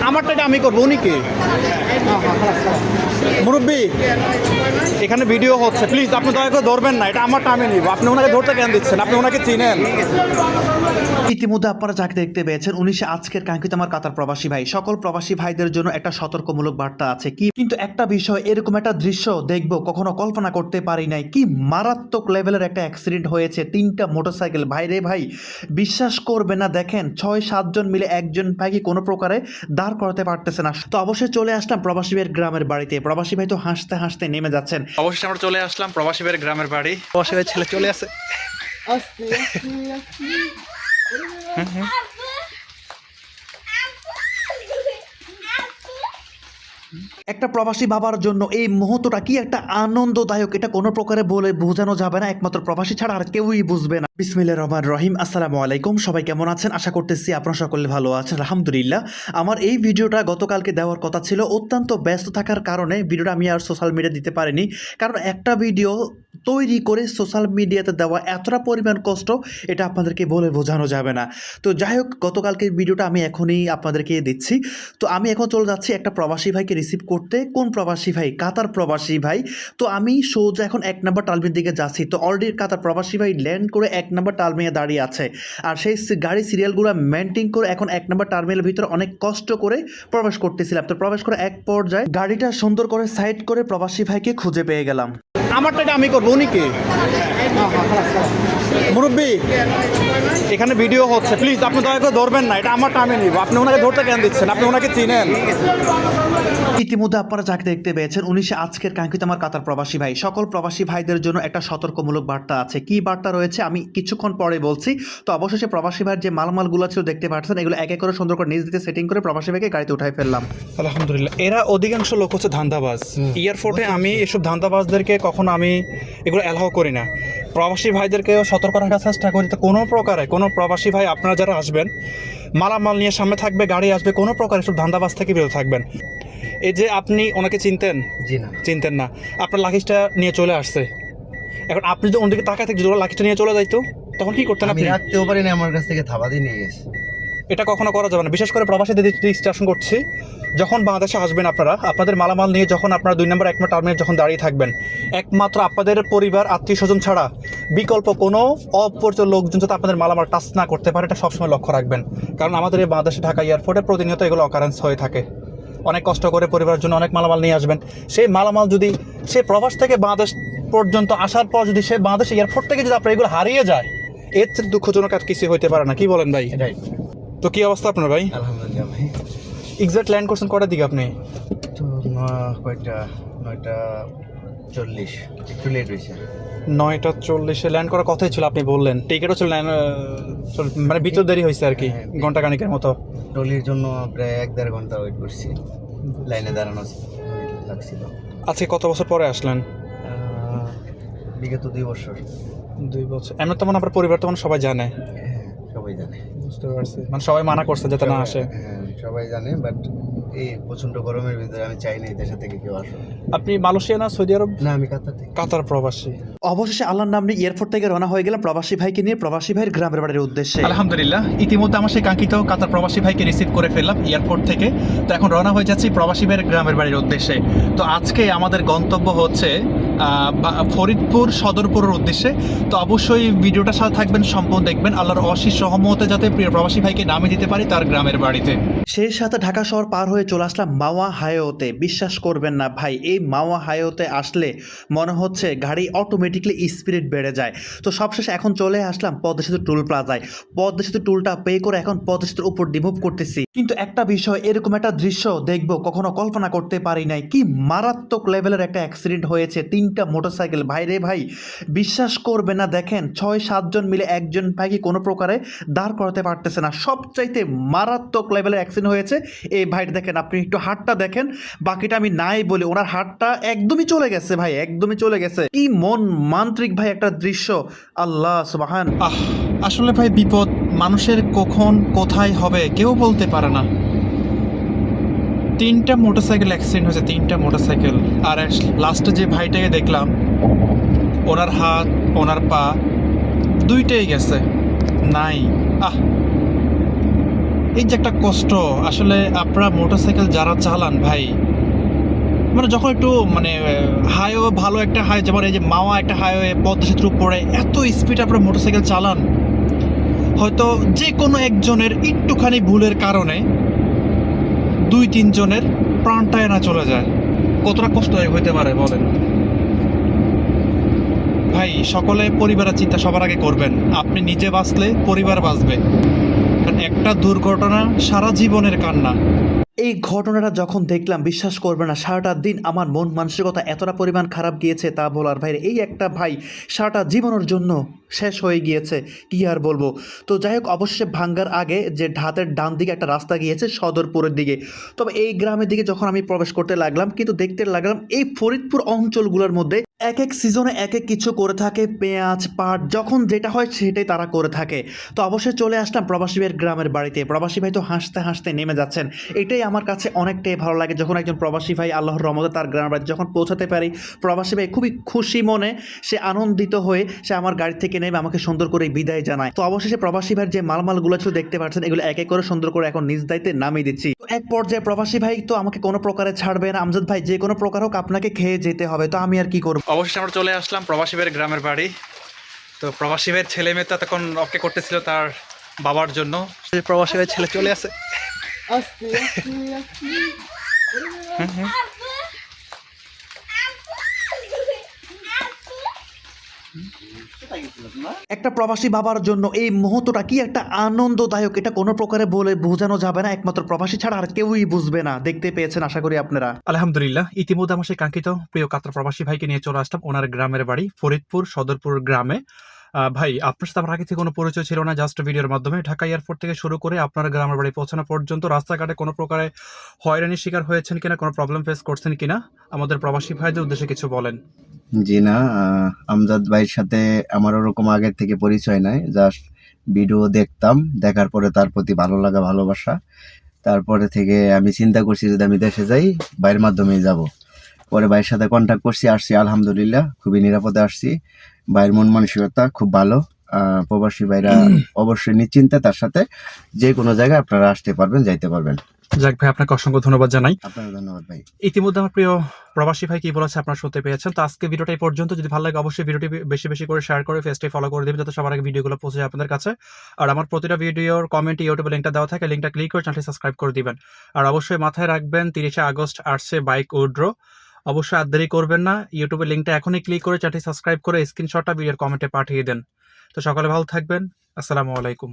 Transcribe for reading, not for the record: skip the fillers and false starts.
আমারটা এটা আমি করবো, উনি কে? মুরব্বী, এখানে ভিডিও হচ্ছে, প্লিজ আপনি দয়া করে ধরবেন না, এটা আমারটা আমি নিব। আপনি ওনাকে ধরতে কেন দিচ্ছেন? আপনি ওনাকে চিনেন? ইতিমধ্যে আপনারা যাকে দেখতে পেয়েছেন উনি সে আজকের কাঙ্ক্ষিত আমার কাতার প্রবাসী ভাই। সকল প্রবাসী ভাইদের জন্য একটা সতর্কমূলক বার্তা আছে। কি কিন্তু একটা বিষয়, এরকম একটা দৃশ্য দেখবো কখনো কল্পনা করতে পারি নাই। কি মারাত্মক লেভেলের একটা অ্যাক্সিডেন্ট হয়েছে, 3টা মোটরসাইকেল। ভাই রে ভাই, বিশ্বাস করবে না, দেখেন 6-7 জন মিলে একজন ভাইকে কোনো প্রকারে দাঁড় করাতে পারতেছে না। তো অবশ্যই চলে আসলাম প্রবাসী ভাইয়ের গ্রামের বাড়িতে। প্রবাসী ভাই তো হাসতে হাসতে নেমে যাচ্ছেন। অবশ্যই আমরা চলে আসলাম প্রবাসী ভাইয়ের গ্রামের বাড়ি। প্রবাসী ভাইয়ের ছেলে চলে আসে। একটা প্রবাসী বাবার জন্য এই মুহূর্তটা কি একটা আনন্দদায়ক, এটা কোনো প্রকারে বলে বোঝানো যাবে না, একমাত্র প্রবাসী ছাড়া আর কেউই বুঝবে না। বিসমিল্লাহির রহমানির রহিম। আসসালামু আলাইকুম, সবাই কেমন আছেন? আশা করতেছি আপনারা সকলে ভালো আছেন, আলহামদুলিল্লাহ। আমার এই ভিডিওটা গতকালকে দেওয়ার কথা ছিল, অত্যন্ত ব্যস্ত থাকার কারণে ভিডিওটা আমি আর সোশ্যাল মিডিয়া দিতে পারিনি। কারণ একটা ভিডিও তৈরি করে সোশ্যাল মিডিয়াতে দেওয়া এতটা পরিমাণ কষ্ট, এটা আপনাদেরকে বলে বোঝানো যাবে না। তো যাই হোক, গতকালকের ভিডিওটা আমি এখনই আপনাদেরকে দিচ্ছি। তো আমি এখন চলে যাচ্ছি একটা প্রবাসী ভাইকে রিসিভ করতে। কোন প্রবাসী ভাই? কাতার প্রবাসী ভাই। তো আমি সোজা এখন 1 নম্বর টার্মিনাল দিকে যাচ্ছি। তো অলরেডি কাতার প্রবাসী ভাই ল্যান্ড করে 1 নম্বর টার্মিনালে দাঁড়িয়ে আছে। আর সেই গাড়ি সিরিয়ালগুলো মেনটেন করে এখন 1 নম্বর টার্মিনালের ভিতরে অনেক কষ্ট করে প্রবেশ করতেছিলাম। তো প্রবেশ করে এক পর্যায়ে গাড়িটা সুন্দর করে সাইড করে প্রবাসী ভাইকে খুঁজে পেয়ে গেলাম। আমারটা এটা আমি করবো, উনি কে? মুরব্বী, এখানে ভিডিও হচ্ছে, প্লিজ আপনি দয়া করে ধরবেন না, এটা আমারটা আমি নিব। আপনি ওনাকে ধরতে কেন দিচ্ছেন? আপনি ওনাকে চিনেন? ইতিমধ্যে আপনারা যাকে দেখতে পেয়েছেন উনি সে আজকের কাঙ্ক্ষিত আমার কাতার প্রবাসী ভাই। সকল প্রবাসী ভাইদের জন্য একটা সতর্কমূলক বার্তা আছে। কি বার্তা রয়েছে আমি কিছুক্ষণ পরে বলছি। তো অবশেষে প্রবাসী ভাইয়ের যে মালমালগুলো ছিল দেখতে পাচ্ছেন, এগুলো এক এক করে সুন্দর করে নিজ দিতে সেটিং করে প্রবাসী ভাইকে গাড়িতে উঠাই ফেললাম। আলহামদুলিল্লাহ। এরা অধিকাংশ লোক হচ্ছে ধান্দাবাজ। এয়ারপোর্টে আমি এসব ধান্দাবাজদেরকে কখনো আমি এগুলো অ্যালাউ করি না। প্রবাসী ভাইদেরকেও সতর্ক রাখার চেষ্টা করি। তো কোনো প্রকারে কোনো প্রবাসী ভাই আপনারা যারা আসবেন, মালামাল নিয়ে সামনে থাকবে, গাড়ি আসবে, কোনো প্রকারে সব ধান্দাবাজ থেকে বিরত থাকবেন। এই যে আপনি ওনাকে চিনতেন? জি না, চিনতেন না। আপনার লাগেজটা নিয়ে চলে আসছে। এখন আপনি যদি ওদিকে তাকায় থেকে যদি ওরা লাগেজটা নিয়ে চলে যাইতো তখন কি করতেন আমি আপনি? রাখতেও পারিনি, আমার কাছ থেকে থাবা দিয়ে নিয়ে গেছে। এটা কখনো করা যাবে না। বিশেষ করে প্রবাসীদের ডিস্ট্রাকশন করছি। যখন বাংলাদেশে আসবেন আপনারা, আপনাদের মালামাল নিয়ে যখন আপনারা 2 নম্বর 1 নম্বর টার্মিনালে যখন দাঁড়িয়ে থাকবেন, একমাত্র আপনাদের পরিবার আত্মীয় স্বজন ছাড়া বিকল্প কোনো অপরিচিত লোকজন যাতে আপনাদের মালামাল টাচ না করতে পারে, এটা সবসময় লক্ষ্য রাখবেন। কারণ আমাদের এই বাংলাদেশে ঢাকা এয়ারপোর্টে প্রতিনিয়ত এগুলো অকারেন্স হয়ে থাকে। অনেক কষ্ট করে পরিবারের জন্য অনেক মালামাল নিয়ে আসবেন, সেই মালামাল যদি সে প্রবাস থেকে বাংলাদেশ পর্যন্ত আসার পর যদি সে বাংলাদেশ এয়ারপোর্ট থেকে যদি আপনার এগুলো হারিয়ে যায়, এর চেয়ে দুঃখজনক আর কিছু হইতে পারে না। কি বলেন ভাই? রাইট। তো কি অবস্থা আপনার ভাই? আলহামদুলিল্লাহ ভাই। এক্সাক্ট ল্যান্ড করছেন কটার দিকে আপনি? তো কয়টা 9:40, একটু লেট হয়েছে। 9:40-এ ল্যান্ড করার কথাই ছিল, আপনি বললেন। টিকিটও ছিল, মানে ভিতর দেরি হয়েছে আর কি, ঘন্টা খানিকের মতো। ট্রলির জন্য প্রায় 1-1.5 ঘন্টা ওয়েট করছি, লাইনে দাঁড়ানো লাগছিল। আজকে কত বছর পরে আসলেন? বিগত 2 বছর। 2 বছর। এমন তেমন আপনার পরিবার তো সবাই জানে? হ্যাঁ, সবাই জানে। বুঝতে পারছি, মানে সবাই মানা করছে যাতে না আসে। হ্যাঁ, সবাই জানে, বাট এই প্রচন্ড গরমের ভিতরে আমি চাই না এই দেশে থেকে কেউ আসুক। আপনি মালয়েশিয়া না সৌদি আরব? না, আমি কাতার থেকে। কাতার প্রবাসী। অবশেষে আল্লাহর নাম নিয়ে এয়ারপোর্ট থেকে রওনা হয়ে গেলাম প্রবাসী ভাইকে নিয়ে প্রবাসী ভাইয়ের গ্রামের বাড়ির উদ্দেশ্যে। আলহামদুলিল্লাহ, ইতিমধ্যে আমার সেই কাঙ্ক্ষিত কাতার প্রবাসী ভাইকে রিসিভ করে ফেললাম এয়ারপোর্ট থেকে। তো এখন রওনা হয়ে যাচ্ছি প্রবাসী ভাইয়ের গ্রামের বাড়ির উদ্দেশ্যে। তো আজকে আমাদের গন্তব্য হচ্ছে ফরিদপুর সদরপুরের উদ্দেশ্যে। তো অবশ্যই ভিডিওটার সাথে থাকবেন, সম্পূর্ণ দেখবেন। আল্লাহর অশেষ রহমতে যাতে প্রিয় প্রবাসী ভাইকে নামিয়ে দিতে পারি তার গ্রামের বাড়িতে। সেই সাথে ঢাকা শহর পার হয়ে চলে আসলাম মাওয়া হাইওয়েতে। বিশ্বাস করবেন না ভাই, এই মাওয়া হাইওয়েতে আসলে মনে হচ্ছে গাড়ি অটোমেটিকলি স্পিড বেড়ে যায়। তো সবশেষে এখন চলে আসলাম পদ্মা সেতু টুল প্লাজায়। পদ্মা সেতু টুলটা পে করে এখন পদ্মা সেতুর উপর মুভ করতেছি। কিন্তু একটা বিষয়, এরকম একটা দৃশ্য দেখবো কখনো কল্পনা করতে পারি নাই। কি মারাত্মক লেভেলের একটা অ্যাক্সিডেন্ট হয়েছে, 3টা মোটরসাইকেল। ভাই রে ভাই, বিশ্বাস করবে না, দেখেন 6-7 জন মিলে একজন ভাইকে কোনো প্রকারে দাঁড় করাতে পারতেছে না। সবচাইতে মারাত্মক লেভেলের অ্যাক্সিডেন্ট হয়েছে এই ভাইটা। দেখেন আপনি একটু হাতটা দেখেন, বাকিটা আমি নাই বলি, ওনার হাতটা একদমই চলে গেছে ভাই, একদমই চলে গেছে। কি মন মান্ত্রিক ভাই একটা দৃশ্য, আল্লাহ সুবহান। আসলে ভাই বিপদ মানুষের কখন কোথায় হবে কেউ বলতে পারে না। 3টা মোটরসাইকেল অ্যাক্সিডেন্ট হয়েছে, 3টা মোটরসাইকেল। আর লাস্টে যে ভাইটাকে দেখলাম, ওনার হাত ওনার পা দুইটাই গেছে, নাই। এই যে একটা কষ্ট, আসলে আপনারা মোটরসাইকেল যারা চালান ভাই, মানে যখন একটু মানে হাইওয়ে, ভালো একটা হাই, যেমন এই যে মাওয়া একটা হাইওয়ে, পদ্মা সেতুর উপরে এত স্পিড আপনারা মোটরসাইকেল চালান, হয়তো যে কোনো একজনের একটুখানি ভুলের কারণে 2-3 জনের প্রাণটায় না চলে যায়। কতটা কষ্ট হইতে পারে বলেন ভাই। সকলে পরিবারের চিন্তা সবার আগে করবেন। আপনি নিজে বাঁচলে পরিবার বাঁচবে, কারণ একটা দুর্ঘটনা সারা জীবনের কান্না। এই ঘটনাটা যখন দেখলাম, বিশ্বাস করবে না, সারাটা দিন আমার মন মানসিকতা এতটা পরিমাণ খারাপ গিয়েছে তা বলার ভাই। এই একটা ভাই সারাটা জীবনের জন্য শেষ হয়ে গিয়েছে, কি আর বলবো। তো যাই হোক, অবশ্যই ভাঙ্গার আগে যে হাতের ডান দিকে একটা রাস্তা গিয়েছে সদরপুরের দিকে, তবে এই গ্রামের দিকে যখন আমি প্রবেশ করতে লাগলাম, কিন্তু দেখতে লাগলাম এই ফরিদপুর অঞ্চলগুলোর মধ্যে এক এক সিজনে এক এক কিছু করে থাকে, পেঁয়াজ পাট যখন যেটা হয় সেটাই তারা করে থাকে। তো অবশ্যই চলে আসলাম প্রবাসী ভাইয়ের গ্রামের বাড়িতে। প্রবাসী ভাই তো হাসতে হাসতে নেমে যাচ্ছেন, এটাই আমার কাছে অনেকটাই ভালো লাগে। যখন একজন প্রবাসী ভাই আল্লাহর রহমতে তার গ্রামের বাড়িতে যখন পৌঁছাতে পারি, প্রবাসী ভাই খুবই খুশি মনে, সে আনন্দিত হয়ে সে আমার গাড়ি থেকে নেমে আমাকে সুন্দর করে বিদায় জানায়। তো অবশেষে প্রবাসী ভাইয়ের যে মালমালগুলো ছিল দেখতে পাচ্ছেন, এগুলো এক এক করে সুন্দর করে এখন নিজ দায়িত্বে নামিয়ে দিচ্ছি। তো এক পর্যায়ে প্রবাসী ভাই তো আমাকে কোনো প্রকারে ছাড়বে না, আমজাদ ভাই যে কোনো প্রকার হোক আপনাকে খেয়ে যেতে হবে। তো আমি আর কি করব। অবশ্যই আমরা চলে আসলাম প্রবাসী ভাইয়ের গ্রামের বাড়ি। তো প্রবাসী ভাইয়ের ছেলে মেয়ে তো তখন অপেক্ষা করতেছিল তার বাবার জন্য। প্রবাসী ভাইয়ের ছেলে চলে আসে। একটা প্রবাসী বাবার জন্য এই মুহূর্তটা কি একটা আনন্দদায়ক, এটা কোনো প্রকারে বলে বোঝানো যাবে না, একমাত্র প্রবাসী ছাড়া আর কেউই বুঝবে না। দেখতে পেয়েছেন আশা করি আপনারা। আলহামদুলিল্লাহ, ইতিমধ্যে আমার সেই কাঙ্ক্ষিত প্রিয় কাতরা প্রবাসী ভাইকে নিয়ে চলে আসলাম ওনার গ্রামের বাড়ি ফরিদপুর সদরপুর গ্রামে। ভাই, আপনার সাথে আমার আগে থেকে কোনো পরিচয় ছিল না, জাস্ট ভিডিওর মাধ্যমে। ঢাকা এয়ারপোর্ট থেকে শুরু করে আপনার গ্রামের বাড়ি পৌঁছানো পর্যন্ত রাস্তাঘাটে কোনো প্রকারে হয়রানির শিকার হয়েছেন কিনা, কোনো প্রবলেম ফেস করছেন কিনা, আমাদের প্রবাসী ভাইদের উদ্দেশ্যে কিছু বলেন। জি না, আমজাদ ভাইয়ের সাথে আমার ওরকম আগের থেকে পরিচয় নাই, জাস্ট ভিডিও দেখতাম, দেখার পরে তার প্রতি ভালো লাগা ভালোবাসা, তারপরে থেকে আমি চিন্তা করছি যদি আমি দেশে যাই ভাইয়ের মাধ্যমেই যাব। পরে ভাইয়ের সাথে কন্ট্যাক্ট করছি, আসছি, আলহামদুলিল্লাহ খুবই নিরাপদে আসছি। ভাইয়ের মন মানসিকতা খুব ভালো। প্রবাসী ভাইরা অবশ্যই নিশ্চিন্তে তার সাথে যে কোনো জায়গায় আপনারা আসতে পারবেন, যাইতে পারবেন। যাক ভাই, আপনাকে অসংখ্য ধন্যবাদ জানাই। আপনাকে ধন্যবাদ ভাই। ইতিমধ্যে আমার প্রিয় প্রবাসী ভাই কি বলেছে আপনারা শুনতে পেয়েছেন। তো আজকে ভিডিওটা এই পর্যন্ত। যদি ভালো লাগে অবশ্যই ভিডিওটি বেশি বেশি করে শেয়ার করে পেজটি ফলো করে দিবেন, যাতে সবার আগে ভিডিওগুলো পৌঁছে যায় আপনাদের কাছে। আর আমার প্রতিটা ভিডিওর কমেন্টে ইউটিউবে লিঙ্কটা দেওয়া থাকে, লিঙ্কটা ক্লিক করে চ্যানেলটি সাবস্ক্রাইব করে দিবেন। আর অবশ্যই মাথায় রাখবেন 30 আগস্ট আসছে বাইক উইথড্র, অবশ্যই আর দেরি করবেন না। ইউটিউবের লিঙ্কটা এখনই ক্লিক করে চ্যানেলটি সাবস্ক্রাইব করে স্ক্রিনশটটা ভিডিওর কমেন্টে পাঠিয়ে দেন। তো সকলে ভালো থাকবেন। আসসালামু আলাইকুম।